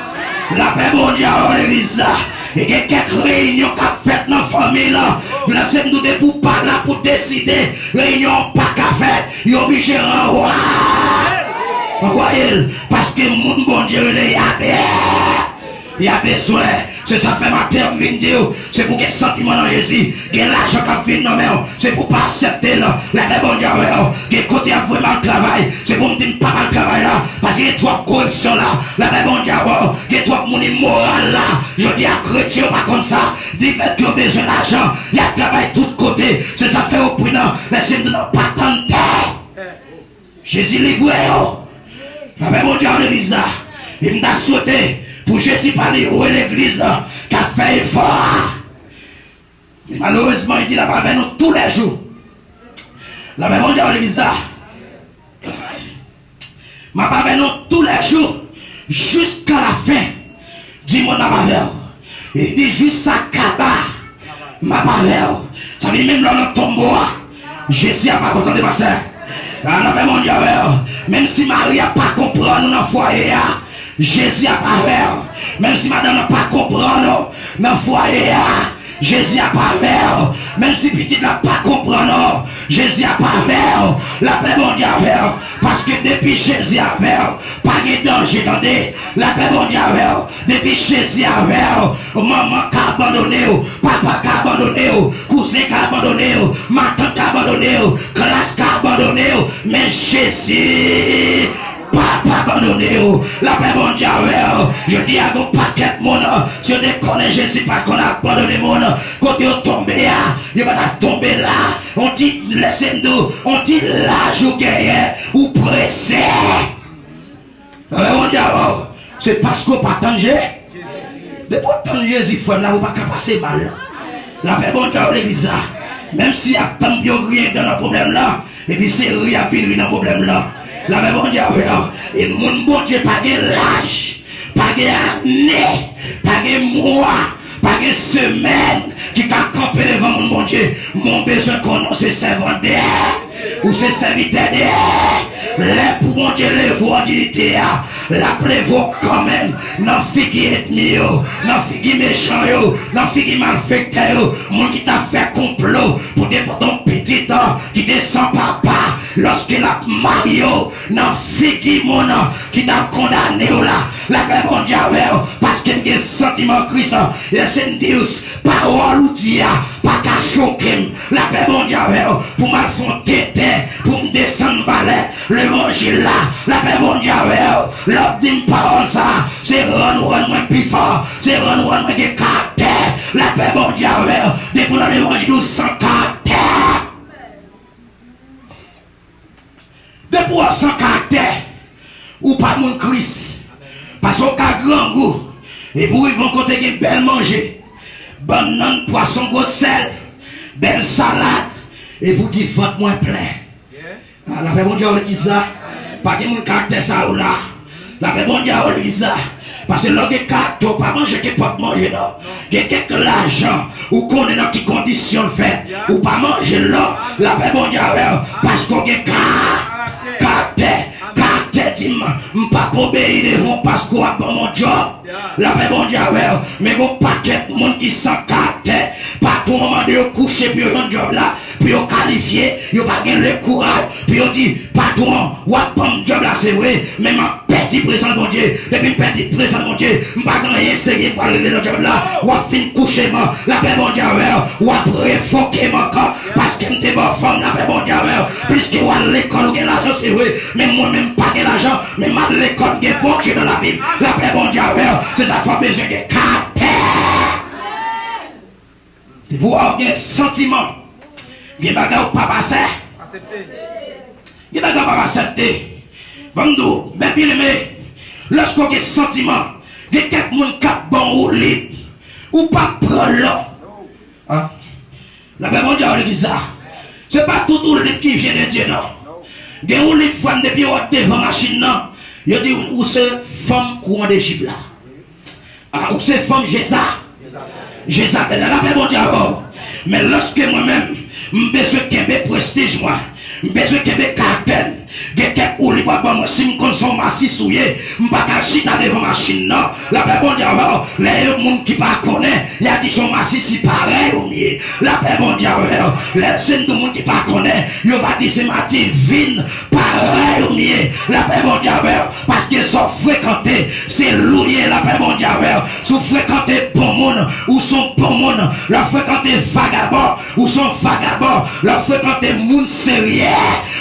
la paix mondiale, l'église, il y a quelques réunions qu'a faites dans la famille. Laissez-nous pour parler, pour décider. Réunion pas qu'a fait, il est obligé de renvoyer. Voyez, parce que mon bon Dieu, il y a besoin. C'est ça fait ma terre vidéo. C'est pour que sentiment dans Jésus. Que l'argent qui vient dans mes c'est pour pas accepter là. La même bon Dieu, que côté a vraiment le travail. C'est pour me dire pas mal travail là. Parce qu'il y a trois corruptions là. La même bon Dieu, que trois mon moral là. Je dis à chrétien pas comme ça. Du fait qu'il a besoin d'argent. Il y a travail de tous côtés. C'est ça fait au prudent. Laissez-nous pas tant de terre. Jésus livré. La même bon Dieu, l'église, il m'a souhaité pour Jésus parler où est l'église qui a fait effort. Malheureusement, il dit là-bas avec nous tous les jours. La même bon Dieu, l'église, m'a pas avec nous tous les jours jusqu'à la fin du monde avec. Il dit juste ça kaba m'a pas avec. Ça veut dire même là dans tombeau, Jésus a pas entendu passer. Même si Marie n'a pas compris dans le foyer, Jésus a pas fait. Même si madame n'a pas compris dans le foyer, Jésus a pas fait. Même si petite n'a pas compris, Jésus a pas fait. La paix mondiale, parce que depuis Jésus a fait, pas de danger, attendez. La paix mondiale, depuis Jésus a fait, maman qui a abandonné, papa qui a abandonné, cousin qui a abandonné, ma tante qui a abandonné, classe qui a abandonné, mais Jésus pas abandonné. La paix mondiale, je dis à mon paquet de monde, si on déconne Jésus, pas qu'on a abandonné mon quand il est tombé, il va tomber là. On dit, laissez-nous, on dit là, je gagne ou pressé. La paix mondiale, c'est parce qu'on pas danger. Mais pourtant Jésus, il faut là, on va pas passer mal. La paix mondiale, l'église, même s'il y a tant de rien dans le problème là, et puis c'est rien à venir dans le problème là. La même bon Dieu, et mon bon Dieu, pas de l'âge, pas de année, pas de mois, pas de semaine, qui t'a campé devant mon bon Dieu. Mon besoin qu'on a, c'est servant d'air, ou c'est serviteur d'air. Les pour mon Dieu, les voix d'unité, la prévoit quand même, non figi ethnie, non figi méchant, non figi malfecté, mon qui t'a fait complot, pour des ton petit temps, qui descend papa, lorsqu'il a marié, non figi mon qui t'a condamné là, la paix mondiale, parce qu'il y a des sentiments Christ, et c'est Dieu, parole ou dia, pas qu'à choquer, la paix mondiale, pour m'affronter, pour me descendre valet, l'évangile là, la paix mondiale, l'autre d'une parole ça, c'est rendre moins plus fort, c'est rendre moins de caractère, la paix mondiale, depuis l'évangile sans caractère. Depuis sans caractère, ou pas mon Christ, parce qu'on a grand goût, et pour ils vont compter une belle manger, banane, poisson, gros sel, belle salade, et pour dire vente moins plein. La paix mondiale, l'église là, pas de mon caractère ça ou là. La paix mondiale, l'église là, parce que l'on est caractère, pas manger qui peut manger là. Il y a quelques l'argent, ou qu'on est dans quelles conditions le fait, ou pas manger là. La paix mondiale, parce qu'on est caractère. Dit, pas obéir devant parce qu'on a pas mon job. La paix mondiale, mais mon paquet de monde qui sans caractère, pas tout le moment de coucher puis un job là, puis on qualifié, il pas le courage, puis on dit, pas tout le monde, ou a pas mon job là, c'est vrai, mais ma petit présent mon Dieu, depuis petit présent mon Dieu, pas rien essayer pour aller dans le job là, ou a fin coucher, la paix mondiale, ou a préfoquer mon corps, parce que m'te bonne femme, la paix mondiale, plus que ou à l'école ou l'argent, c'est vrai. Mais moi-même, pas de l'argent, mais ma l'école, j'ai bon Dieu dans la vie. La paix, bon Dieu, c'est ça, il faut besoin de caractère. Et pour avoir un sentiment, il y a des bagages pas passés. Il y a des bagages pas acceptés. Bandou, mais bien aimé, lorsqu'on a un sentiment, il y a quelqu'un qui a bon ou libre, ou pas prendre l'eau. Hein? La paix, bon Dieu, l'église, ce n'est pas tout le libre qui vient de Dieu, non. Il y a un libre femme depuis devant la machine, non. Il dit, où c'est femme courant d'Égypte là? Ah, où c'est femme Jézabel, la paix, bon Dieu. Mais lorsque moi-même, je besoin de prestige, moi, je besoin de caractère, quelqu'un ou les papa, moi, si je consomme assis souillé, je ne peux pas chita devant ma machine, non. La paix, bon Dieu, les gens qui ne connaissent pas, il y a dit son assis si pareil ou mieux. La paix, bon Dieu, les gens qui ne connaissent pas, il va dire c'est ma divine, pareil ou mieux. La paix, bon Dieu, parce qu'ils sont fréquentés, c'est loué, la paix, bon Dieu, sont fréquentés bon monde, ou sont bon monde, la fréquenté vagabond, ou sont vagabonds, la fréquenté monde sérieux,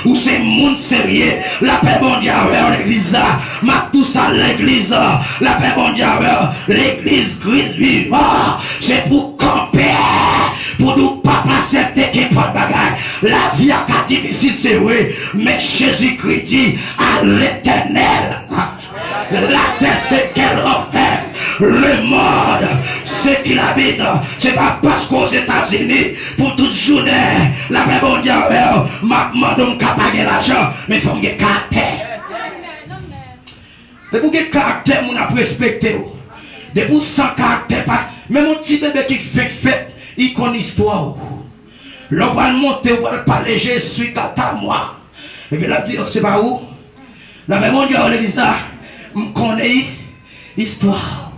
ou c'est monde sérieux. La paix, bon Dieu, l'église, ma tout ça, l'église, la paix, bon Dieu, l'église Christ vivant, c'est pour camper, pour nous pas accepter qu'il n'y ait pas de bagaille. La vie a été difficile, c'est vrai, mais Jésus-Christ dit à l'éternel, la terre c'est qu'elle offre, le monde c'est qu'il habite, c'est pas parce qu'aux États-Unis, pour toute journée, la paix, bon Dieu, ma demande de payer l'argent, mais il faut que caractère. Et pour que caractère, on a respecté. De pour sans caractère, même mon petit bébé qui fait, il connaît l'histoire. L'on va le monter, on va le parler, je suis kata moi. Et bien là, c'est pas où? La paix, bon Dieu, l'église, je connais l'histoire.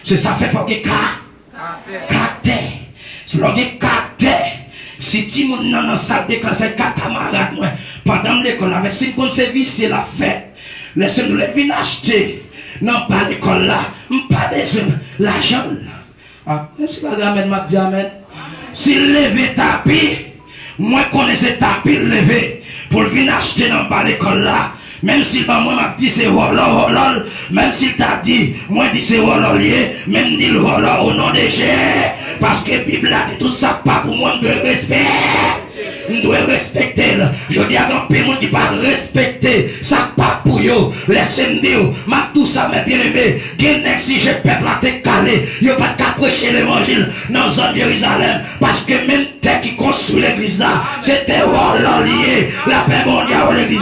C'est ça fait faut que caractère. Si l'on a caractère, si tu m'as dans la salle de classe avec 4 camarades, pendant l'école, avec 5 services, c'est la fête. Laissez-nous les venir acheter. Non, pas l'école là. Pas besoin l'argent. Ah, même si pas gamin m'a dit amen. Si lever tapis, moi connaissais tapis lever pour venir acheter dans pas l'école là. Même si moi m'a dit c'est volol, même s'il t'a dit, moi dit c'est vololier, même dit le volol au nom de Jésus. Parce que la Bible a dit tout ça pas pour moi de respect. On doit respecter. Je dis à un pays qui pas respecter. Ça pas pour eux. Laissez-moi dire, ma tout ça, mes bien-aimés. Si je peuple à te caler, il n'y a pas qu'à prêcher l'évangile dans la zone de Jérusalem. Parce que même terre qui construit l'église, c'était lié. La paix mondiale l'église.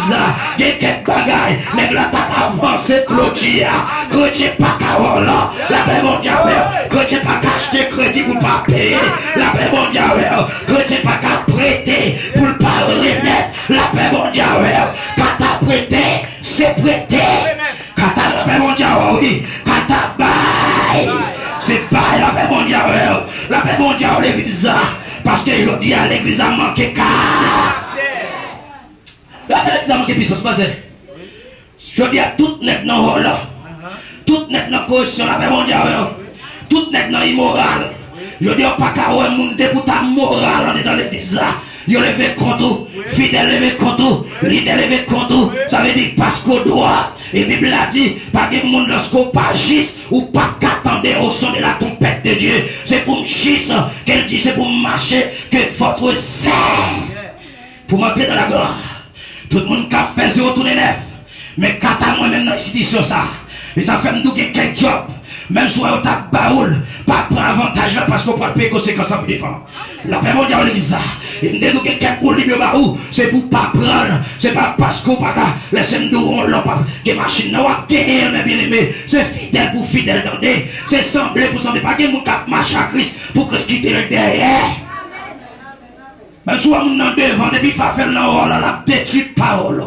Il y a quelques bagailles. Mais là, t'as avancé, Claudia. Chrétien pas qu'à la paix mondiale. Chrétien pas qu'à acheter crédit pour pas payer. La paix mondiale. Chrétien pas qu'à prêter. Pour ne pas remettre la paix mondiale. Quand t'as prêté, c'est prêté. Quand t'as la paix mondiale, oui. Quand t'as bail, c'est bail la paix mondiale. La paix mondiale, l'église. Parce que je dis à l'église a manqué car. L'église a manqué puissance. Je dis à tout net dans le rôle. Tout net dans la corruption, la paix mondiale. Tout net dans l'immoral. Je dis pas qu'à un monde pour ta morale dans l'église. Yo levé contre, fidèle levé contre, leader levé contre, ça veut dire parce qu'on doit. Et la Bible a dit, pas de monde lorsqu'on pas gisse ou pas qu'attendez au son de la trompette de Dieu. C'est pour me gisse, qu'elle dit, c'est pour marcher que votre sein. Pour monter dans la gloire. Tout le monde qui a fait 0,9. Mais quand à moi-même dans l'institution ça. Et ça fait me douter quel job. Même si on a baoul, pas prendre avantage là parce qu'on peut payer conséquences pour défendre. La paix mondiale l'église. Et nous que quelqu'un pour libre baou, c'est pour pas prendre, c'est pas parce qu'on pas laisser nous on l'a pas que machine n'a pas gagné mes bien-aimés. C'est fidèle pour fidèle dans des, c'est semblé pour sembler pas que mon cap marche à Christ pour que ce quitte le derrière. Même si on est devant depuis fa faire là la petite parole.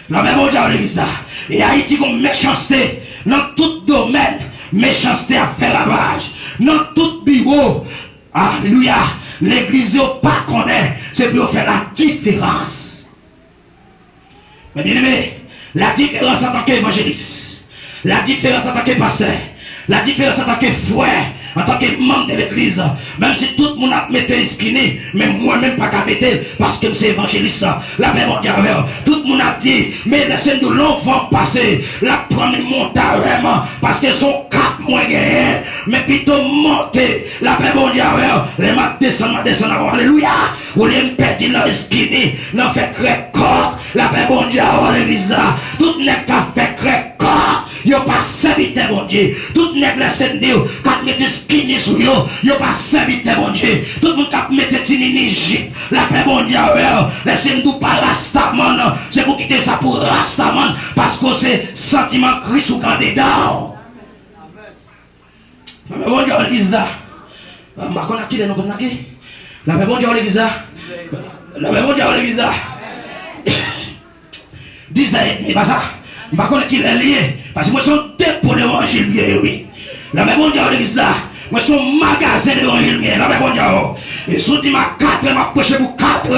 La paix mondiale l'église. Et Haïti comme méchanceté dans tout domaine. Méchanceté à faire ravage. Dans tout bureau. Alléluia. L'église n'a pas connaît. C'est pour faire la différence. Mais bien aimé, la différence en tant qu'évangéliste. La différence en tant que pasteur. La différence en tant que frère. en tant que membre de l'église, même si tout le monde a mis skinny, mais moi-même pas qu'à mettre, parce que c'est évangéliste, la paix mondiale, tout le monde a dit, mais laissez-nous l'enfant passer, la première montée vraiment, parce que son cap moins gagné, mais plutôt monter, la paix mondiale, les mains descendent, alléluia, ou les petits dans skinny, n'en fait crèque-coq, la paix mondiale, alléluia, tout n'est qu'à faire crèque-coq. Yo pas serviteur bon Dieu. Tout nèg la scène de quand mettre skinny sur yo pas serviteur bon Dieu. Tout monde qui mettre tinini jip. La paix bon Dieu laissez-nous pas rastaman. C'est pour quitter ça pour rastaman parce que c'est sentiment Christ ou quand dedans. La paix bon Dieu l'église là. Ma connait qui nous connait qui? La paix bon Dieu l'église là. La paix bon Dieu l'église là. 10 ans et pas ça. Je ne sais pas qui est lié. Parce que moi, je suis pour l'évangile. Oui. La même monde de l'église là. Moi, je suis un magasin d'évangile. La même monde de et si tu m'as 4 m'a prêché pour 4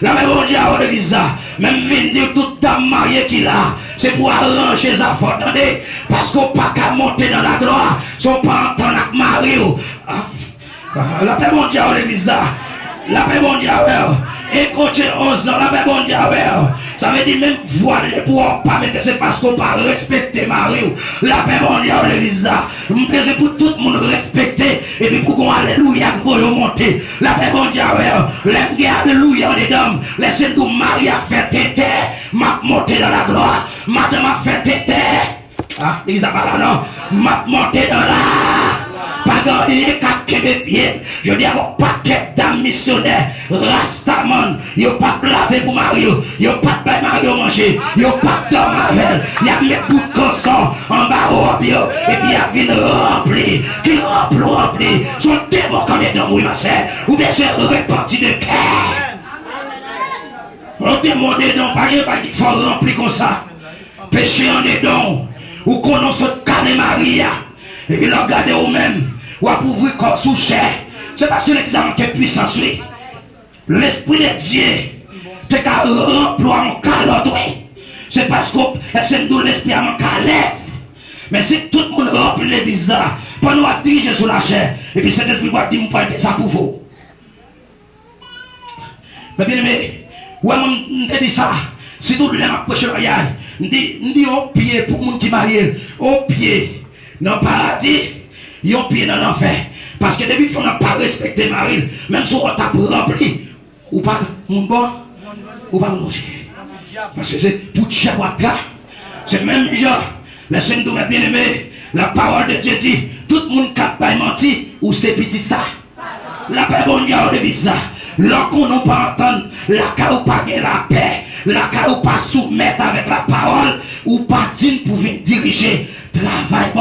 la même monde de l'église là. Même venir dire toute dame mariée qu'il a. C'est pour arranger sa faute. Parce qu'on n'a pas qu'à monter dans la gloire. Son pas entendre avec Marie. La même monde de l'église là. La paix mondiale, et quand tu es 11 ans, la paix mondiale, ça veut dire même voile les pour pas mettre, c'est parce qu'on pas respecter Marie. La paix mondiale, l'église, c'est pour tout le monde respecter, et puis pour qu'on alléluia, pour monter. La paix mondiale, les alléluia, les dames, laissez-nous Marie à faire tété, m'a monté dans la gloire, madame a fait tété. Ah, Isabelle, non, m'a monté dans la. Pas gagné qu'à pieds. Je dis à mon paquet d'âmes missionnaires, Rastaman, yo pas laver pour Mario, yo pas de Mario manger, yo pas de mavel, y a mes bouts de canson en bas au bio, et puis y a vine rempli, qui rempli, son démon quand est dans oui ma sœur, ou bien c'est repenti de cœur. On demande dedans, pas qu'il faut remplir comme ça. Péché en dedans, ou qu'on en se calme Maria, et puis regardez vous-même. Ou à ouvrir corps sous chair. C'est parce que l'examen qui est puissance. L'esprit de Dieu, c'est qu'à remplir mon calotte. C'est parce que c'est nous l'esprit à mon calève. Mais si tout le monde remplit les bizarres, pour nous diriger sur la chair, et puis cet esprit va dire, vous pouvez ça pour vous. Mais bien aimé, ouais, je dis ça. Si tout le monde approche le mariage, je dis au pied pour les gens qui marient, au pied, dans le paradis. Ils ont pied dans l'enfer. Parce que depuis qu'on n'a pas respecté Marie, même si on t'a rempli, ou pas mon bon, ou pas manger. Parce que c'est pour Tchawatra. C'est le même genre. Laissez-nous bien aimer. La parole de Dieu dit, tout le monde qui n'a pas menti, ou c'est petit ça. La paix bonne de visa. Lorsqu'on n'a pas entendu, la cas ou pas la paix, la cas ou pas soumettre avec la parole, ou pas dire pour venir diriger, travail bon.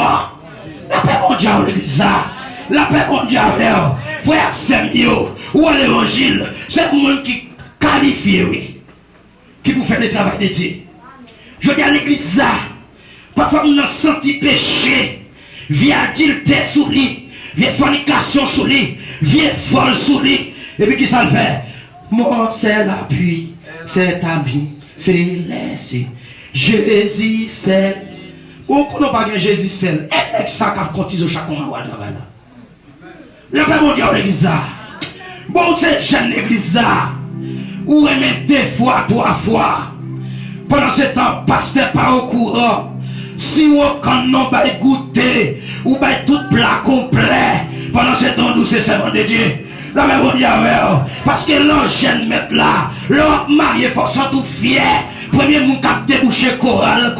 La paix mondiale, l'église, la paix mondiale, frère Samuel, ou l'évangile, c'est le monde qui qualifie, oui, qui vous fait le travail de Dieu. Je dis à l'église, parfois on a senti péché, via adultère sous lui, via fornication sous lui, via folle sous lui, et puis qui ça le fait? Moi, c'est l'appui, c'est ami, c'est laissé. Jésus, c'est. Ou qu'on n'a pas de Jésus seul. Et ça qui a cotisé chaque mois à travail. Le Père mondial l'église. Bon, c'est jeune l'église. Ou aimez 2 fois, 3 fois. Pendant ce temps, pasteur pas au courant. Si vous n'avez pas goûté, ou pas tout plat complet. Pendant ce temps, nous c'est servant de Dieu. La Père mondial, parce que l'enchaîne met là. L'homme marié forcément tout fier. Premier monde qui a débouché choral,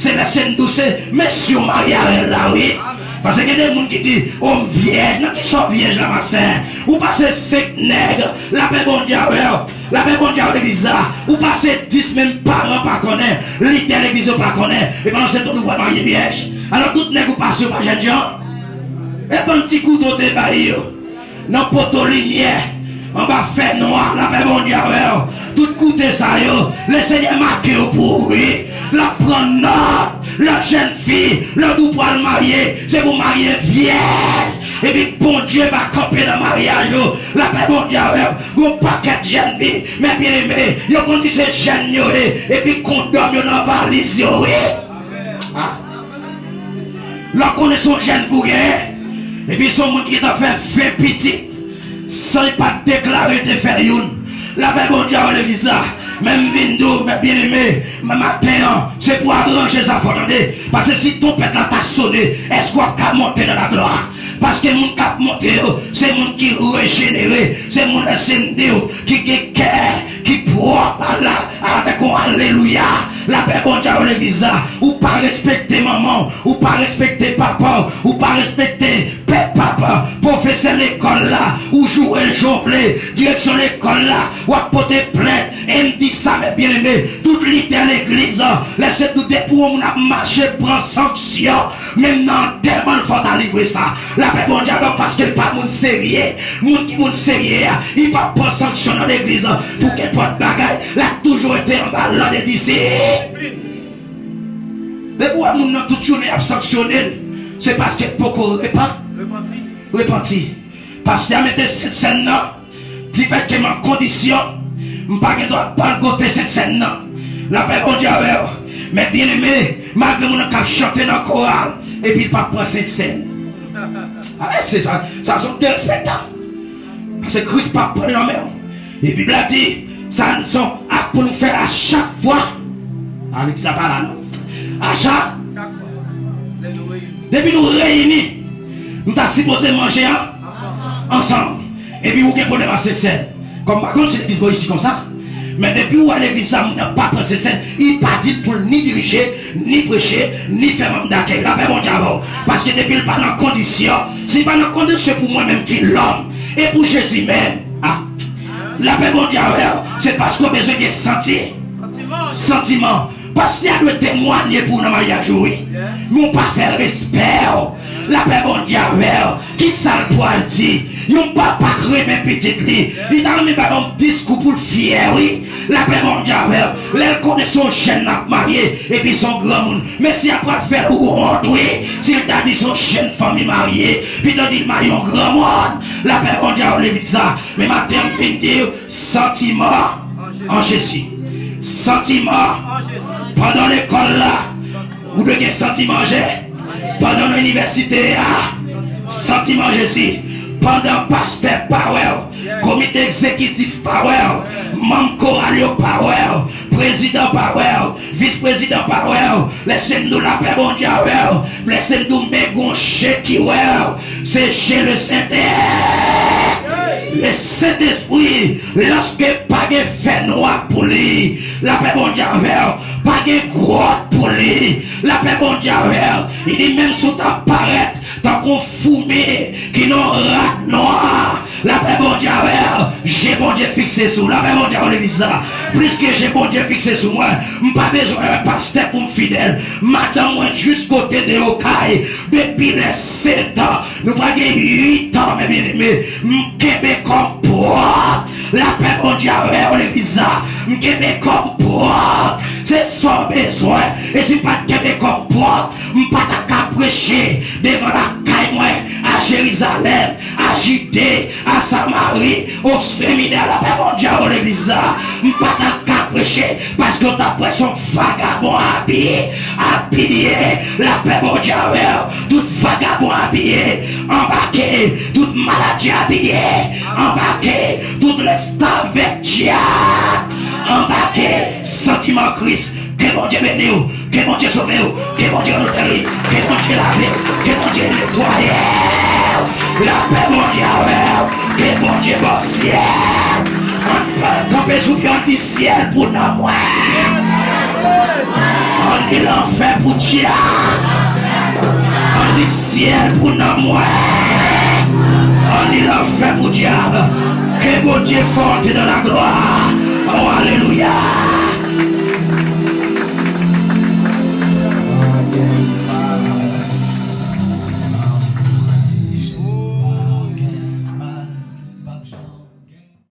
c'est la scène douce, mais sur Maria là, oui. Parce qu'il y a des gens qui disent, homme vierge, non, qui sont vierges là, ma sœur. Ou passez 5 nègres, la paix mondiale, l'église, ou passez 10 même parents pas connaître, littéralement l'église pas connaître, et pendant ce temps, nous voyons marier vierge. Alors, tout nègre passe par jeune gens, et bon petit couteau de bail, non, poteau lumière. On va faire noir, la paix mondiale, tout coûter ça, le Seigneur marqué pour oui, la prendre note, la jeune fille, le doux poil marié, c'est pour marier vierge, et puis bon Dieu va camper dans le mariage, la paix mondiale, un paquet de jeunes filles, mais bien aimé, yo qu'on dit c'est jeune, et puis qu'on dorme dans la valise, oui. La connaissance jeune fouguer. Et puis son monde qui t'a fait petit, sans pas déclarer de faire une. La paix bon Dieu à l'église, même Vindo, mes bien-aimés, ma matin, c'est pour arranger ça, faut attendre. Parce que si ton pète là t'a sonné, est-ce qu'on va monter dans la gloire? Parce que le monde qui a monté, c'est le monde qui est régénéré, c'est le monde qui est cœur, qui propre là, avec un alléluia. La paix bon Dieu à l'église, ou pas respecter maman, ou pas respecter papa, ou pas respecter papa, professeur l'école là, ou jouer le jonglé, direction l'école là, ou apporter plainte, et me dit ça, mes bien-aimés, toute leader l'église, laissez-nous pour on marcher, prendre sanction, même dans tellement il faut livrer ça. La paix bon Dieu, parce que pas mon sérieux, mon qui mon sérieux, il va prendre sanction dans l'église, pour qu'elle porte bagaille, là toujours été en bas, là de d'ici. Mais pourquoi nous avons toute journée à sanctionner? C'est parce que beaucoup repenti. Parce que j'ai mis cette scène là, qui fait que ma condition, je ne peux pas goûter cette scène là. La paix bon Dieu avec vous. Mais bien aimé, malgré mon cap chanter dans le choral, et puis il ne pas prendre cette scène. Ah, c'est ça, ça sont des spectacles. Parce que Christ pas prendre la main. Et puis il dit, ça sont actes pour nous faire à chaque fois. Avec ça pas là non. À chaque depuis nous réunis, nous avons supposé manger ensemble. Et puis vous avez problème à ces scènes. Comme par contre, c'est l'église ici comme ça. Mais depuis où à l'église, nous n'avons pas pris ces scènes. Il n'est pas dit pour ni diriger, ni prêcher, ni faire même d'accueil. La paix mon Dieu. Parce que depuis il n'est pas dans condition. C'est pas dans condition pour moi-même qui l'homme. Et pour Jésus même. Ah. La paix mon Dieu. C'est parce qu'on a besoin de sentir. Sentiment. Parce qu'il y a de témoigner pour nous mariage, oui. Nous pas faire respect. La paix bon Dieu, qui ça le poil dit? Nous pas créer mes petites lits. Il a mis un discours pour le fier, oui. La paix mon Dieu, elle connaît son jeune marié et puis son grand monde. Mais si après faire honte, oui. S'il t'a dit son jeune famille mariée, puis il a dit marié un grand monde. La paix bon Dieu, l'église ça. Mais ma terme vient dire sentiment en Jésus. Sentiment pendant l'école là, vous devez sentiment pendant l'université sentiment Jésus, pendant pasteur Power, comité exécutif Power, membre choral Power, président Power, vice-président Power, laissez-nous la paix bon Dieu, laissez-nous mégon chez qui c'est chez le Saint-Esprit. Le Saint-Esprit, lorsque pas de fait noir pour lui, la paix bon Dieu, pas de grotte pour lui, la paix bon Dieu, il dit même sous ta paraître, tant qu'on fumé, qui n'ont rat noir, la paix bon Dieu, j'ai bon Dieu fixé sous, la paix bon Dieu, on dit ça, plus que j'ai bon Dieu fixé sous moi, pas besoin d'un pasteur pour me fidèle, madame, moi, juste côté de Okaï, depuis les 7 ans, nous pas 8 ans, mes bien-aimés, Québec comme propre, la paix bon Dieu, on dit ça, Québec comme propre, c'est son besoin, et si pas de Québec comme propre, pas qu'à prêcher devant la caille, à Jérusalem, à Judée, à Samarie, au séminaire, la paix bon Dieu, on dit ça, pas qu'à prêcher, parce qu'on t'a pris son vagabond habillé, la paix bon Dieu, tout vagabond habillé, embarqué, toute maladie habillée, embarqué, toute le staff vectia, embarqué, sentiment Christ, que mon Dieu bénisse, que mon Dieu sauve, que mon Dieu nourrit, que mon Dieu lave, que mon Dieu nettoie, la paix mon Dieu, que mon Dieu bon ciel, quand on sous du ciel pour nous, on dit l'enfer pour Dieu, on dit ciel pour nous, on dit l'enfer pour diable, que mon Dieu forte dans la gloire, oh alléluia.